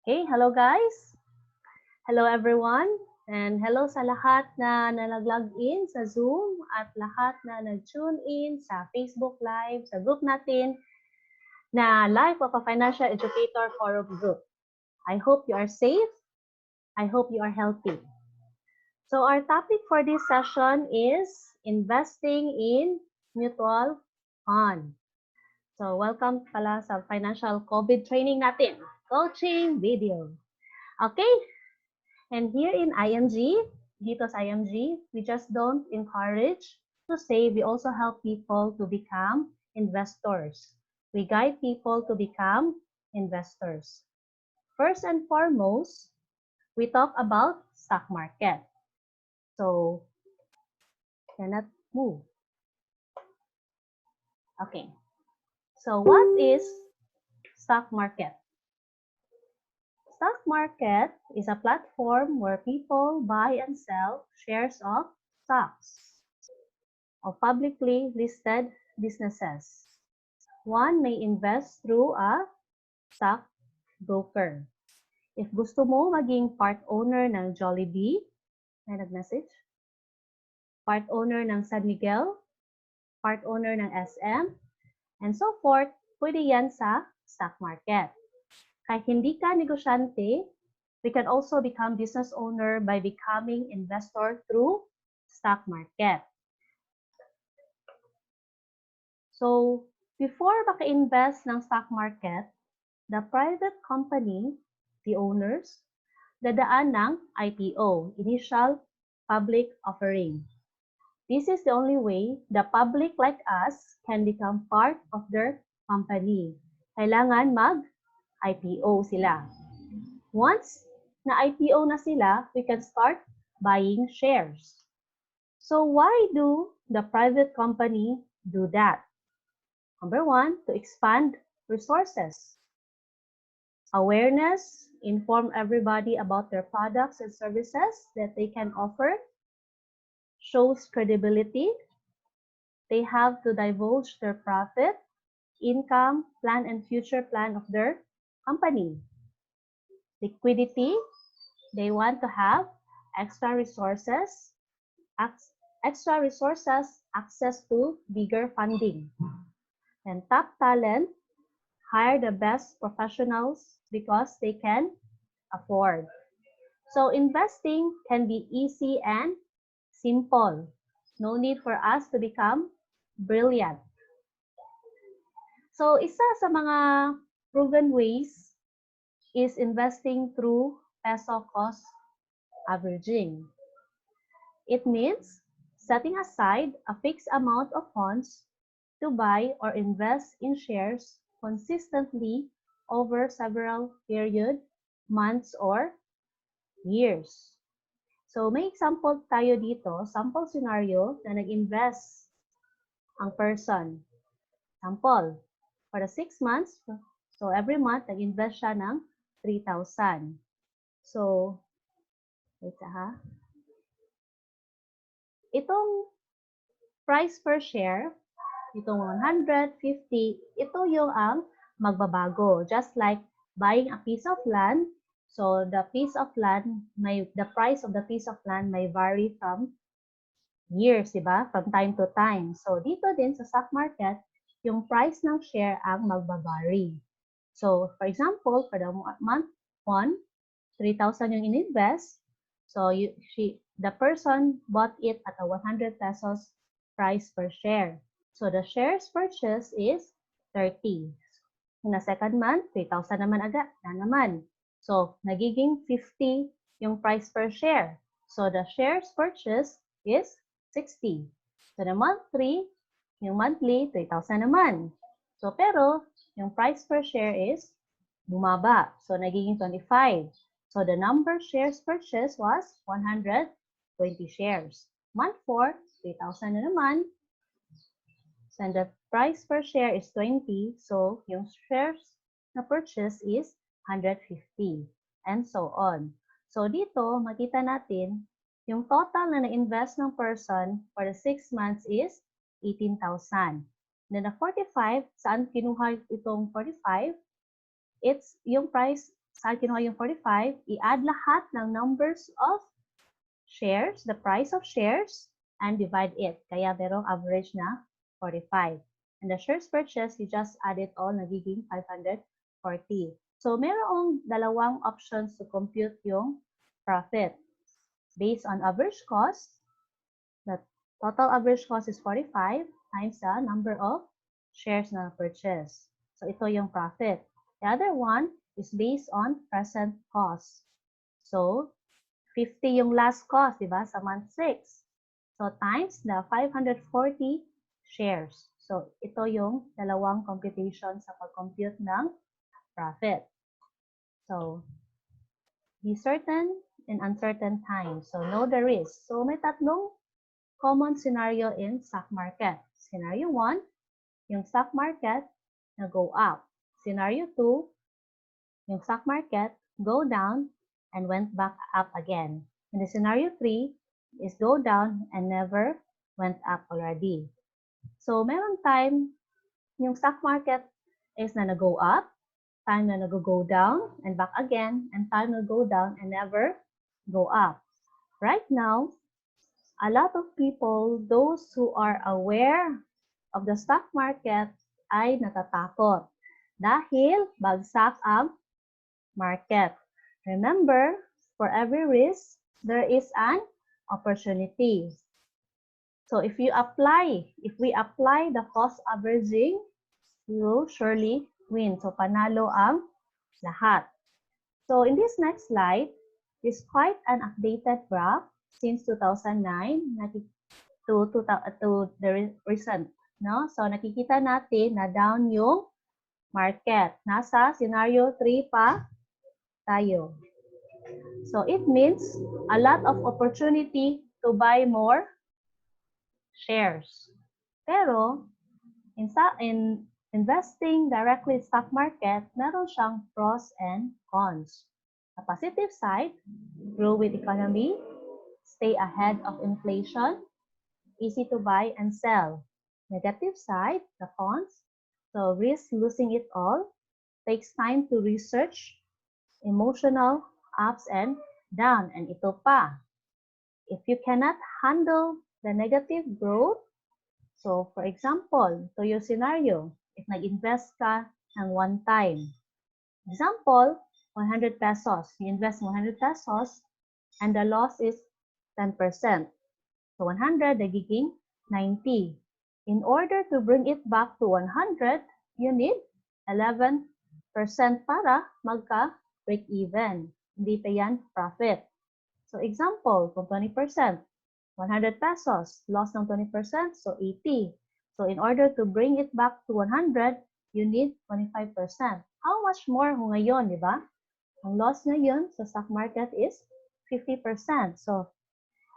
Okay, hello guys. Hello everyone. And hello sa lahat na nalaglag in sa Zoom at lahat na nag-tune in sa Facebook Live, sa group natin na Life of a Financial Educator Forum Group. I hope you are safe. I hope you are healthy. So our topic for this session is investing in mutual fund. So welcome pala sa financial COVID training natin, coaching video. Okay, and here in IMG, dito sa IMG, we just don't encourage to save. We also help people to become investors. We guide people to become investors. First and foremost, we talk about stock market. So, cannot move. Okay. So, what is stock market? Stock market is a platform where people buy and sell shares of stocks of publicly listed businesses. One may invest through a stock broker. If gusto mo maging part owner ng Jollibee, may nag-message, part owner ng San Miguel, part owner ng SM, and so forth, pwede yan sa stock market. Kahit hindi ka negosyante, we can also become business owner by becoming investor through stock market. So, before maka-invest ng stock market, the private company, the owners, dadaan ng IPO, Initial Public Offering. This is the only way the public like us can become part of their company. Kailangan mag-IPO sila. Once na-IPO na sila, we can start buying shares. So why do the private company do that? Number one, to expand resources. Awareness, inform everybody about their products and services that they can offer. Shows credibility. They have to divulge their profit, income, plan, and future plan of their company. Liquidity. They want to have extra resources, access to bigger funding. And top talent, hire the best professionals because they can afford. So investing can be easy and simple. No need for us to become brilliant. So isa sa mga proven ways is investing through peso cost averaging. It means setting aside a fixed amount of funds to buy or invest in shares consistently over several period, months, or years. So may example tayo dito, sample scenario na nag-invest ang person. Sample, for the 6 months, so every month nag-invest siya ng 3,000. So, wait ha. Itong price per share, itong 150, ito yung ang magbabago. Just like buying a piece of land, so the piece of land, the price of the piece of land may vary from years, diba? From time to time. So dito din sa stock market, yung price ng share ang magbabari. So for example, for the month 1, 3,000 yung in-invest. So the person bought it at a 100 pesos price per share. So the shares purchase is 30. In the second month, 3,000 naman agad na naman. So nagiging 50 yung price per share. So the shares purchase is 60. So the month 3, yung monthly, 3,000 naman. So pero yung price per share is bumaba. So nagiging 25. So the number shares purchased was 120 shares. Month 4, 3,000 na naman. So the price per share is 20. So yung shares na purchase is 150. And so on. So dito, makita natin, yung total na na-invest ng person for the 6 months is 18,000. Then the 45, saan kinuha itong 45? It's yung price Saan kinuha yung 45? I-add lahat ng numbers of shares, the price of shares, and divide it. Kaya merong average na 45. And the shares purchase, you just add it all, nagiging 540. So, merong dalawang options to compute yung profit. Based on average cost, the total average cost is 45 times the number of shares na purchase. So, ito yung profit. The other one is based on present cost. So, 50 yung last cost, di ba, sa month 6. So, times the 540 shares. So, ito yung dalawang computation sa pag-compute ng profit. So, be certain in uncertain times. So, know the risk. So, may tatlong common scenario in stock market. Scenario 1, yung stock market na go up. Scenario 2, yung stock market go down and went back up again. And the scenario 3 is go down and never went up already. So, meron time yung stock market is na nag-go up, time na nag-go down and back again, and time na go down and never go up. Right now, a lot of people, those who are aware of the stock market, ay natatakot dahil bagsak ang market. Remember, for every risk, there is an opportunity. So if we apply the cost averaging, we will surely win. So panalo ang lahat. So in this next slide, is quite an updated graph since 2009 to the recent. No? So nakikita natin na down yung market. Nasa scenario 3 pa tayo. So it means a lot of opportunity to buy more shares. Pero in investing directly in stock market, meron siyang pros and cons. The positive side, grow with economy, stay ahead of inflation, easy to buy and sell. Negative side, the cons, so risk losing it all, takes time to research, emotional ups and down, and ito pa. If you cannot handle the negative growth, so for example, to your scenario, if nag-invest ka ng one time, example, 100 pesos, you invest 100 pesos, and the loss is 10%. So 100, nagiging 90. In order to bring it back to 100, you need 11% para magka-break even. Hindi pa yan profit. So example, kung 20%, 100 pesos, loss ng 20%, so 80. So in order to bring it back to 100, you need 25%. How much more ngayon, di ba? Ang loss ngayon sa stock market is 50%. So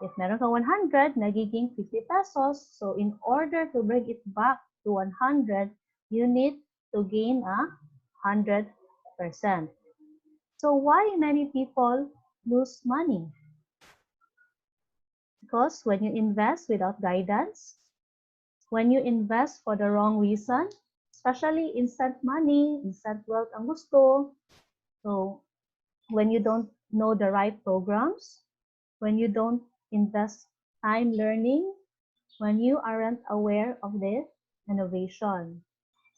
if meron kang 100, nagiging 50 pesos. So in order to bring it back to 100, you need to gain 100%. So why many people lose money? Because when you invest without guidance, when you invest for the wrong reason, especially instant money, instant wealth ang gusto, so when you don't know the right programs, when you don't invest time learning, when you aren't aware of this innovation.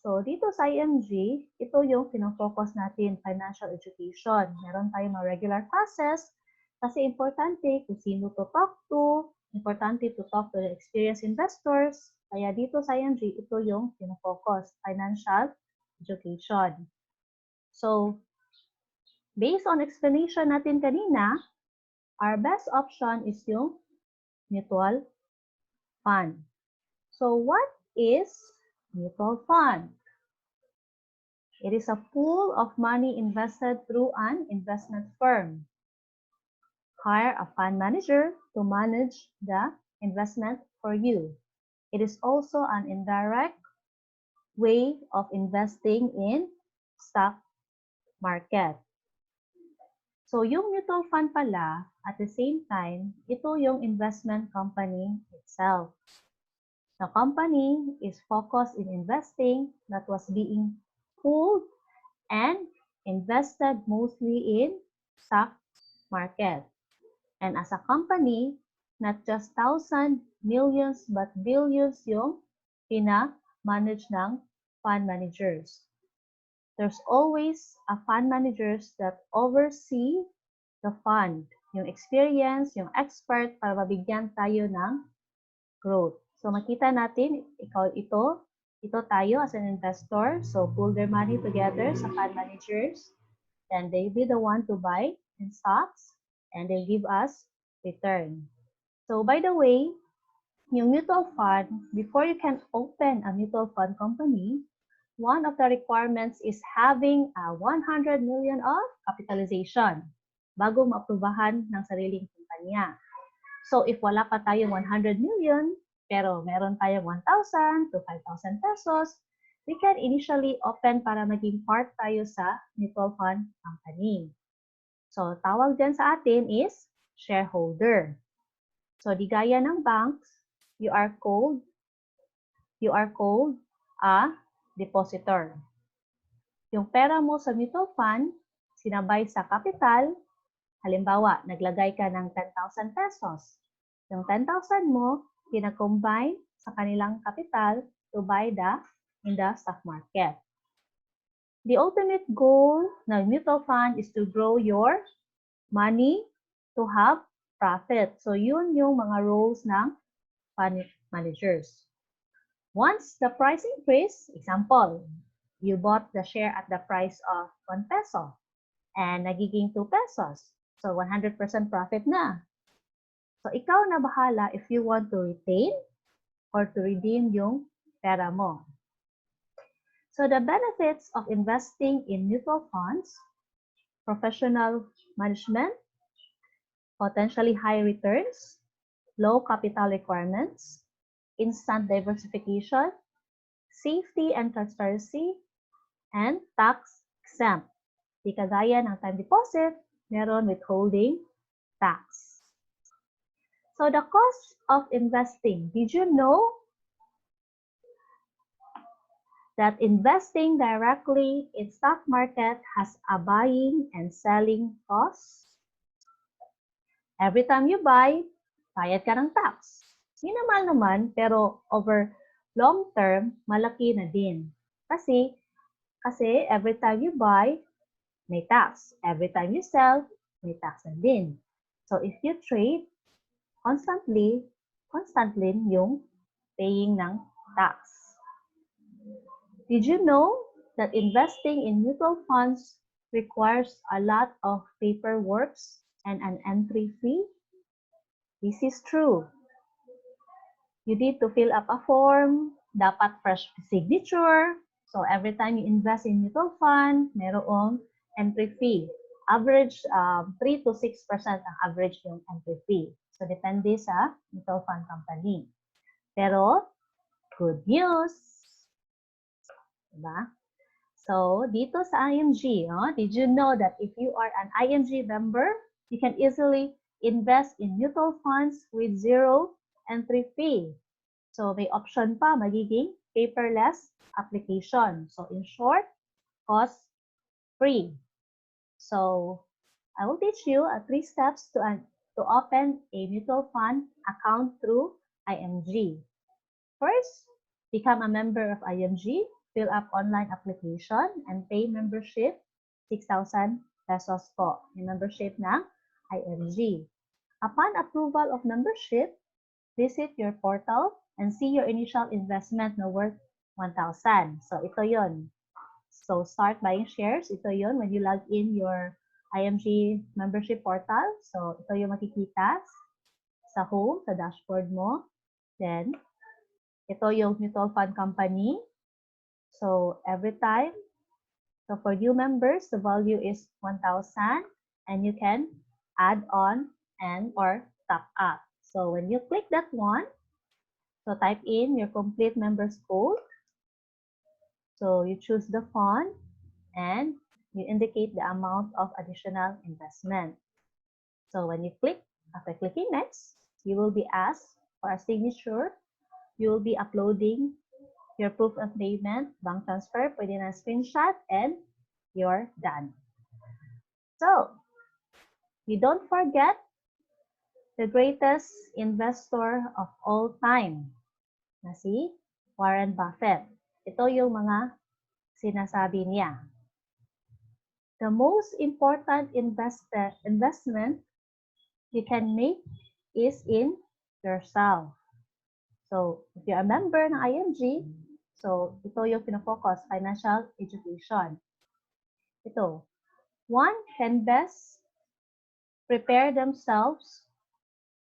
So dito sa IMG, ito yung pinofocus natin, financial education. Meron tayong mga regular classes kasi importante kung sino to talk to, importante to talk to the experienced investors. Kaya dito sa IMG, ito yung pinofocus, financial education. So, based on explanation natin kanina, our best option is yung mutual fund. So, what is mutual fund? It is a pool of money invested through an investment firm. Hire a fund manager to manage the investment for you. It is also an indirect way of investing in stock market. So, yung mutual fund pala, at the same time, ito yung investment company itself. The company is focused in investing that was being pooled and invested mostly in stock market. And as a company, not just thousands, millions, but billions yung pina-manage ng fund managers. There's always a fund managers that oversee the fund, yung experience, yung expert para mabigyan tayo ng growth. So makita natin, ito tayo as an investor. So pool their money together sa fund managers. Then they'll be the one to buy in stocks and they'll give us return. So by the way, yung mutual fund, before you can open a mutual fund company, one of the requirements is having a 100 million of capitalization bago maaprubahan ng sariling kumpanya. So if wala pa tayong 100 million, pero meron tayong 1,000 to 5,000 pesos, we can initially open para maging part tayo sa mutual fund company. So tawag dyan sa atin is shareholder. So di gaya ng banks, you are called a depositor. Yung pera mo sa mutual fund, sinabay sa capital, halimbawa, naglagay ka ng 10,000 pesos. Yung 10,000 mo, kina-combine sa kanilang capital to buy in the stock market. The ultimate goal ng mutual fund is to grow your money to have profit. So yun yung mga roles ng fund managers. Once the price increase, example, you bought the share at the price of 1 peso and nagiging 2 pesos. So 100% profit na. So ikaw na bahala if you want to retain or to redeem yung pera mo. So the benefits of investing in mutual funds, professional management, potentially high returns, low capital requirements, instant diversification, safety and transparency, and tax exempt. Di kagaya ng time deposit, meron withholding tax. So the cost of investing, did you know that investing directly in stock market has a buying and selling cost? Every time you buy, bayad ka ng tax. Minimal naman, pero over long term, malaki na din. Kasi every time you buy, may tax. Every time you sell, may tax na din. So if you trade, constantly yung paying ng tax. Did you know that investing in mutual funds requires a lot of paperwork and an entry fee? This is true. You need to fill up a form, dapat fresh signature. So every time you invest in mutual fund, merong entry fee. Average 3 to 6% ang average yung entry fee. So depende sa mutual fund company. Pero good news. Diba? So dito sa IMG, did you know that if you are an IMG member, you can easily invest in mutual funds with zero entry fee. So may option pa, magiging paperless application. So in short, cost-free. So I will teach you 3 steps to open a mutual fund account through IMG. First, become a member of IMG, fill up online application, and pay membership 6,000 pesos po. Yung membership ng IMG. Upon approval of membership, visit your portal and see your initial investment na worth 1,000. So ito yon. So start buying shares. Ito yon when you log in your IMG membership portal. So ito yung makikita sa home, sa dashboard mo. Then, ito yung mutual fund company. So every time, so for new members, the value is 1,000 and you can add on and or top up. So when you click that one, so type in your complete member's code. So you choose the fund and you indicate the amount of additional investment. So when you click, after clicking next, you will be asked for a signature. You will be uploading your proof of payment, bank transfer, pwede na screenshot, and you're done. So, you don't forget the greatest investor of all time na si Warren Buffett. Ito yung mga sinasabi niya. The most important investment you can make is in yourself. So, if you're a member ng IMG, so ito yung pinafocus, financial education. Ito, one can best prepare themselves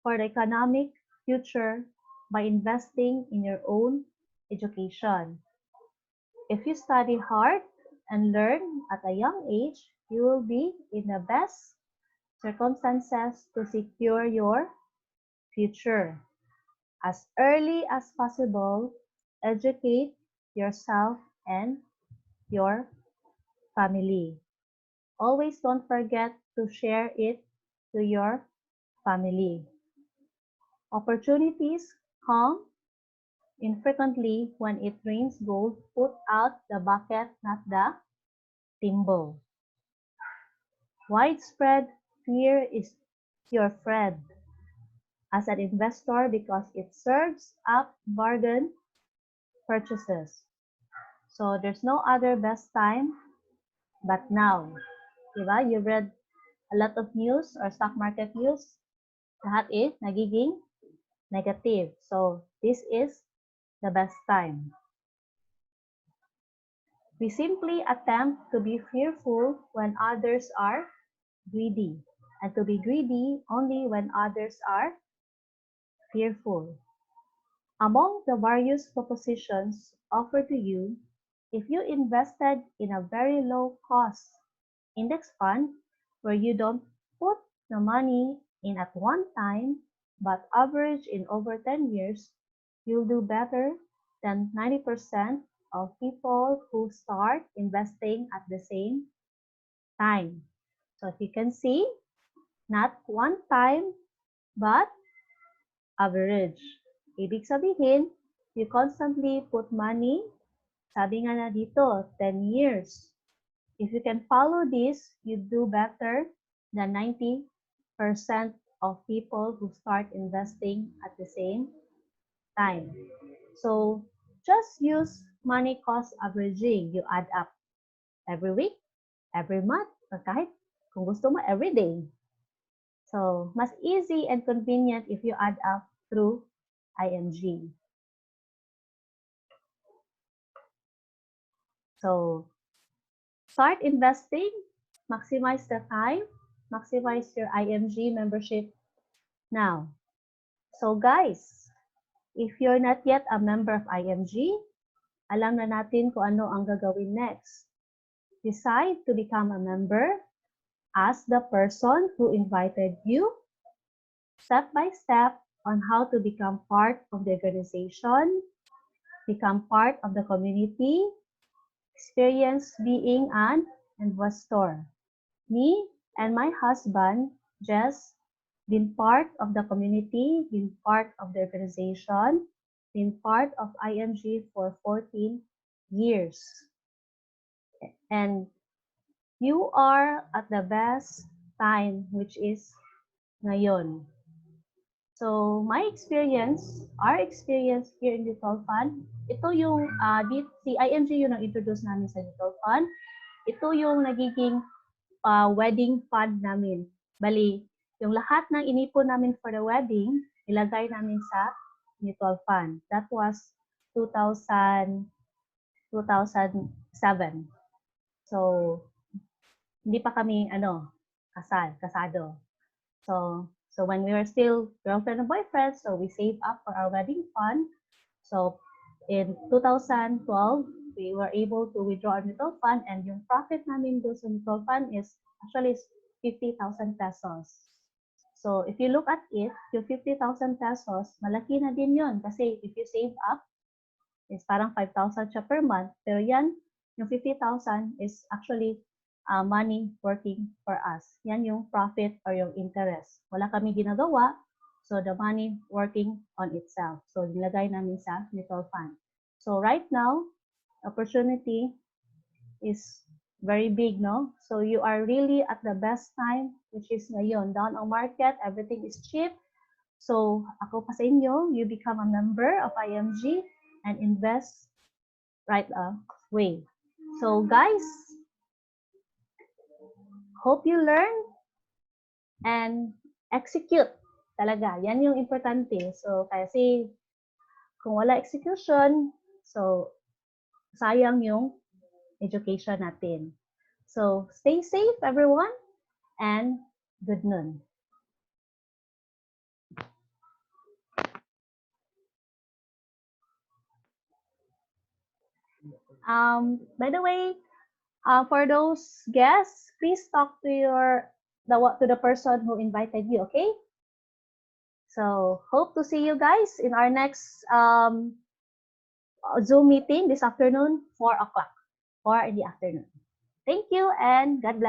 for the economic future by investing in your own education. If you study hard and learn at a young age, you will be in the best circumstances to secure your future. As early as possible, educate yourself and your family. Always don't forget to share it to your family. Opportunities come infrequently. When it rains gold, put out the bucket, not the thimble. Widespread fear is your friend as an investor because it serves up bargain purchases. So there's no other best time but now. Diba? You read a lot of news or stock market news. Lahat nagiging negative. So this is the best time. We simply attempt to be fearful when others are greedy, and to be greedy only when others are fearful. Among the various propositions offered to you, if you invested in a very low cost index fund where you don't put the money in at one time but average in over 10 years, you'll do better than 90% of people who start investing at the same time. So if you can see, not one time but average. Ibig sabihin, you constantly put money, sabi nga na dito, 10 years. If you can follow this, you do better than 90% of people who start investing at the same time. So, just use money cost averaging. You add up every week, every month, or kahit kung gusto mo, every day. So, mas easy and convenient if you add up through IMG. So, start investing, maximize the time, maximize your IMG membership now. So guys, if you're not yet a member of IMG, alam na natin kung ano ang gagawin next. Decide to become a member. Ask the person who invited you step by step on how to become part of the organization, become part of the community, experience being an investor. Me and my husband just been part of the community, been part of the organization, been part of IMG for 14 years. And you are at the best time, which is ngayon. So, my experience, our experience here in Mutual Fund, ito yung, si IMG yung nag-introduce namin sa Mutual Fund. Ito yung nagiging wedding fund namin. Bali, yung lahat ng inipon namin for the wedding, ilagay namin sa mutual fund. That was 2007. So, hindi pa kami, kasado. So when we were still girlfriend and boyfriend, so we saved up for our wedding fund. So, in 2012, we were able to withdraw our mutual fund, and yung profit namin doon sa mutual fund is actually 50,000 pesos. So, if you look at it, yung 50,000 pesos, malaki na din yun. Kasi if you save up, is parang 5,000 siya per month. Pero yan, yung 50,000 is actually money working for us. Yan yung profit or yung interest. Wala kami ginagawa, so the money working on itself. So, nilagay namin sa mutual fund. So, right now, opportunity is Very big, no? So you are really at the best time, which is ngayon. Down ang market, everything is cheap. So ako pa sa inyo, you become a member of IMG and invest right away. So guys, hope you learn and execute. Talaga, yan yung importante. So kasi kung wala execution, so sayang yung education natin. So stay safe everyone and good noon. By the way, for those guests, please talk to the person who invited you, okay? So hope to see you guys in our next Zoom meeting this afternoon, 4 o'clock, 4 in the afternoon. Thank you and God bless.